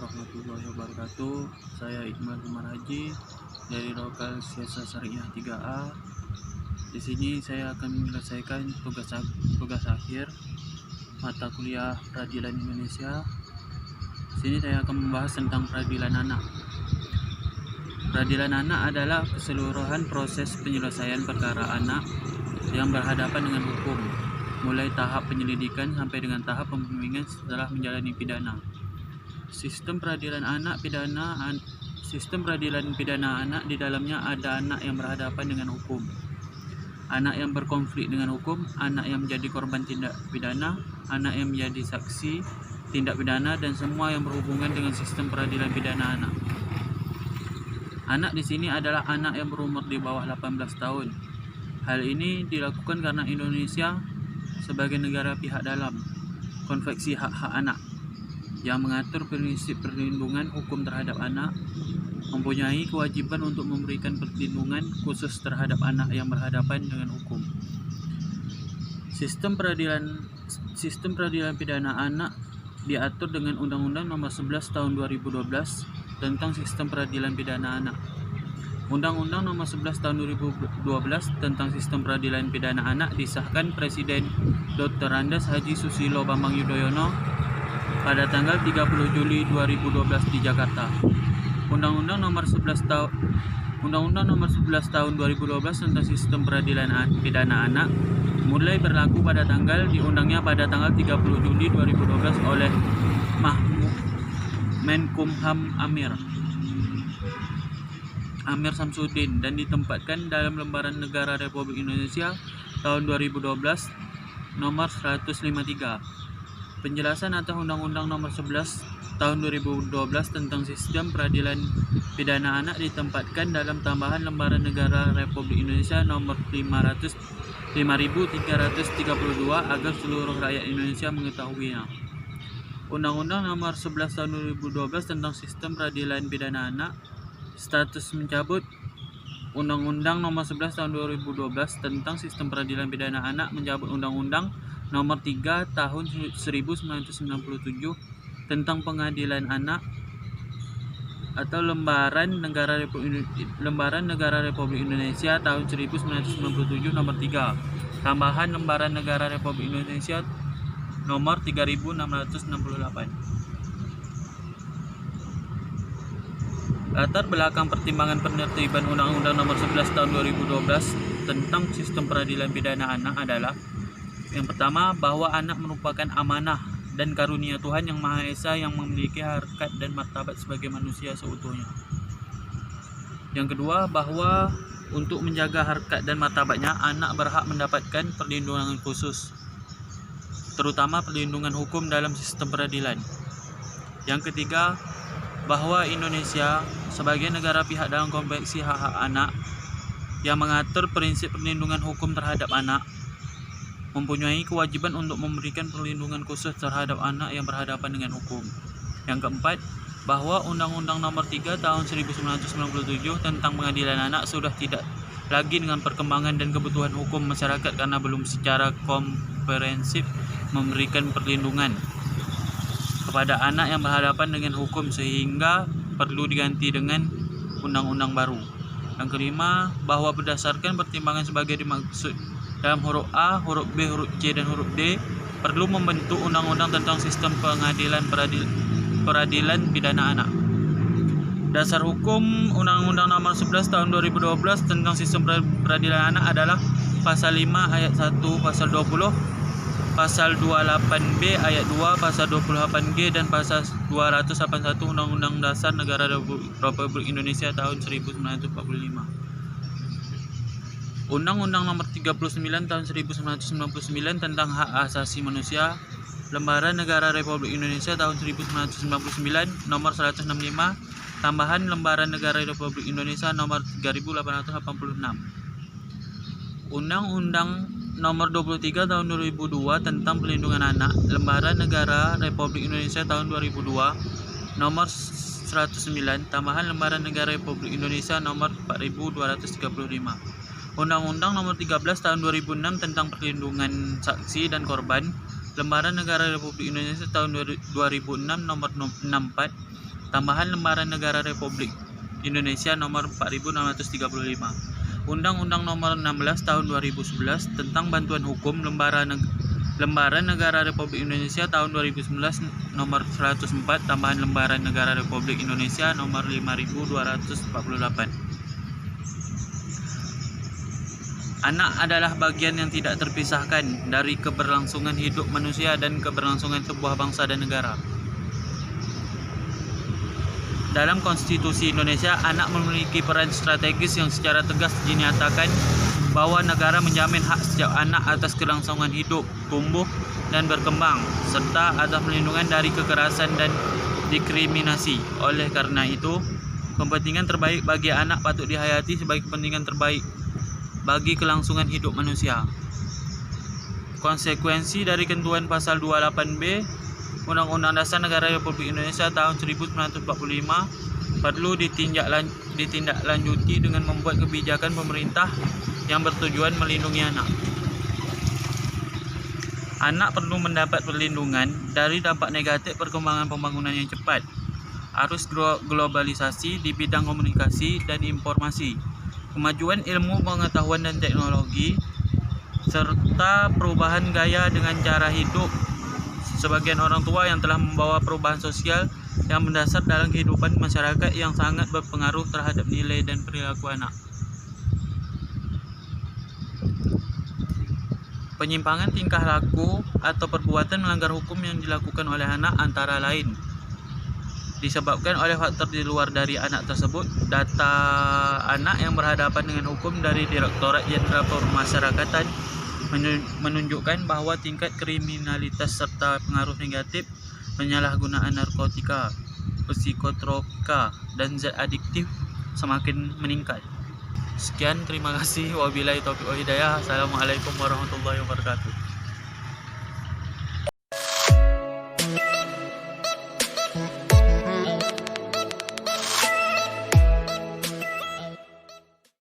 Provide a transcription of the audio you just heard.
warahmatullahi wabarakatuh. Saya Iqbal Umar Haji dari Lokal Siasa Syariah 3A. Di sini saya akan menyelesaikan tugas akhir mata kuliah Peradilan Indonesia. Di sini saya akan membahas tentang peradilan anak. Peradilan anak adalah keseluruhan proses penyelesaian perkara anak yang berhadapan dengan hukum, mulai tahap penyelidikan sampai dengan tahap pembimbingan setelah menjalani pidana. Sistem peradilan pidana anak di dalamnya ada anak yang berhadapan dengan hukum, anak yang berkonflik dengan hukum, anak yang menjadi korban tindak pidana, anak yang menjadi saksi tindak pidana, dan semua yang berhubungan dengan sistem peradilan pidana anak. Anak di sini adalah anak yang berumur di bawah 18 tahun. Hal ini dilakukan karena Indonesia sebagai negara pihak dalam Konvensi Hak-Hak Anak yang mengatur prinsip perlindungan hukum terhadap anak, mempunyai kewajiban untuk memberikan perlindungan khusus terhadap anak yang berhadapan dengan hukum. Sistem peradilan pidana anak diatur dengan Undang-Undang Nomor 11 Tahun 2012 tentang Sistem Peradilan Pidana Anak. Undang-Undang Nomor 11 Tahun 2012 tentang Sistem Peradilan Pidana Anak disahkan Presiden Dr. Andes Haji Susilo Bambang Yudhoyono pada tanggal 30 Juli 2012 di Jakarta. Undang-Undang Nomor 11 Tahun 2012 tentang Sistem Peradilan Pidana Anak mulai berlaku pada tanggal diundangnya pada tanggal 30 Juli 2012 oleh Menkumham Amir Samsudin dan ditempatkan dalam Lembaran Negara Republik Indonesia tahun 2012 nomor 153. Penjelasan atas Undang-Undang Nomor 11 Tahun 2012 tentang Sistem Peradilan Pidana Anak ditempatkan dalam tambahan Lembaran Negara Republik Indonesia nomor 5332 agar seluruh rakyat Indonesia mengetahuinya. Undang-Undang Nomor 11 Tahun 2012 tentang Sistem Peradilan Pidana Anak status mencabut. Undang-Undang Nomor 11 Tahun 2012 tentang Sistem Peradilan Pidana Anak mencabut Undang-Undang Nomor 3 Tahun 1997 tentang Pengadilan Anak atau Lembaran Negara Republik Indonesia tahun 1997 Nomor 3, tambahan Lembaran Negara Republik Indonesia Nomor 3668. Latar belakang pertimbangan penertiban Undang-Undang Nomor 11 Tahun 2012 tentang Sistem Peradilan Pidana Anak adalah: yang pertama, bahwa anak merupakan amanah dan karunia Tuhan Yang Maha Esa yang memiliki harkat dan martabat sebagai manusia seutuhnya. Yang kedua, bahwa untuk menjaga harkat dan martabatnya, anak berhak mendapatkan perlindungan khusus, terutama perlindungan hukum dalam sistem peradilan. Yang ketiga, bahwa Indonesia sebagai negara pihak dalam Konvensi Hak-Hak Anak yang mengatur prinsip perlindungan hukum terhadap anak, mempunyai kewajiban untuk memberikan perlindungan khusus terhadap anak yang berhadapan dengan hukum. Yang keempat, bahwa Undang-Undang Nomor 3 Tahun 1997 tentang Pengadilan Anak sudah tidak lagi dengan perkembangan dan kebutuhan hukum masyarakat karena belum secara komprehensif memberikan perlindungan kepada anak yang berhadapan dengan hukum, sehingga perlu diganti dengan undang-undang baru. Yang kelima, bahwa berdasarkan pertimbangan sebagai dimaksud dalam huruf A, huruf B, huruf C, dan huruf D, perlu membentuk undang-undang tentang sistem peradilan pidana anak. Dasar hukum Undang-Undang Nomor 11 Tahun 2012 tentang sistem peradilan anak adalah Pasal 5 Ayat 1, Pasal 20, Pasal 28B Ayat 2, Pasal 28G, dan Pasal 281 Undang-Undang Dasar Negara Republik Indonesia tahun 1945. Undang-Undang Nomor 39 Tahun 1999 tentang Hak Asasi Manusia, Lembaran Negara Republik Indonesia tahun 1999 Nomor 165, tambahan Lembaran Negara Republik Indonesia Nomor 3886. Undang-Undang Nomor 23 Tahun 2002 tentang Perlindungan Anak, Lembaran Negara Republik Indonesia tahun 2002 Nomor 109, tambahan Lembaran Negara Republik Indonesia Nomor 4235. Undang-Undang Nomor 13 Tahun 2006 tentang Perlindungan Saksi dan Korban, Lembaran Negara Republik Indonesia tahun 2006 Nomor 64, Tambahan Lembaran Negara Republik Indonesia Nomor 4635. Undang-Undang Nomor 16 Tahun 2011 tentang Bantuan Hukum. Lembaran Negara Republik Indonesia tahun 2011 Nomor 104. Tambahan Lembaran Negara Republik Indonesia Nomor 5248. Anak adalah bagian yang tidak terpisahkan dari keberlangsungan hidup manusia dan keberlangsungan sebuah bangsa dan negara. Dalam Konstitusi Indonesia, anak memiliki peran strategis yang secara tegas dinyatakan bahwa negara menjamin hak setiap anak atas kelangsungan hidup, tumbuh, dan berkembang, serta atas perlindungan dari kekerasan dan diskriminasi. Oleh karena itu, kepentingan terbaik bagi anak patut dihayati sebagai kepentingan terbaik bagi kelangsungan hidup manusia. Konsekuensi dari ketentuan pasal 28B Undang-Undang Dasar Negara Republik Indonesia tahun 1945 perlu ditindaklanjuti dengan membuat kebijakan pemerintah yang bertujuan melindungi anak. Anak perlu mendapat perlindungan dari dampak negatif perkembangan pembangunan yang cepat, arus globalisasi di bidang komunikasi dan informasi, kemajuan ilmu pengetahuan dan teknologi, serta perubahan gaya dengan cara hidup sebagian orang tua yang telah membawa perubahan sosial yang mendasar dalam kehidupan masyarakat yang sangat berpengaruh terhadap nilai dan perilaku anak. Penyimpangan tingkah laku atau perbuatan melanggar hukum yang dilakukan oleh anak antara lain disebabkan oleh faktor di luar dari anak tersebut. Data anak yang berhadapan dengan hukum dari Direktorat Jenderal Pemasyarakatan menunjukkan bahwa tingkat kriminalitas serta pengaruh negatif penyalahgunaan narkotika, psikotropika, dan zat adiktif semakin meningkat. Sekian, terima kasih. Wabillahi taufiq wal hidayah. Assalamualaikum warahmatullahi wabarakatuh.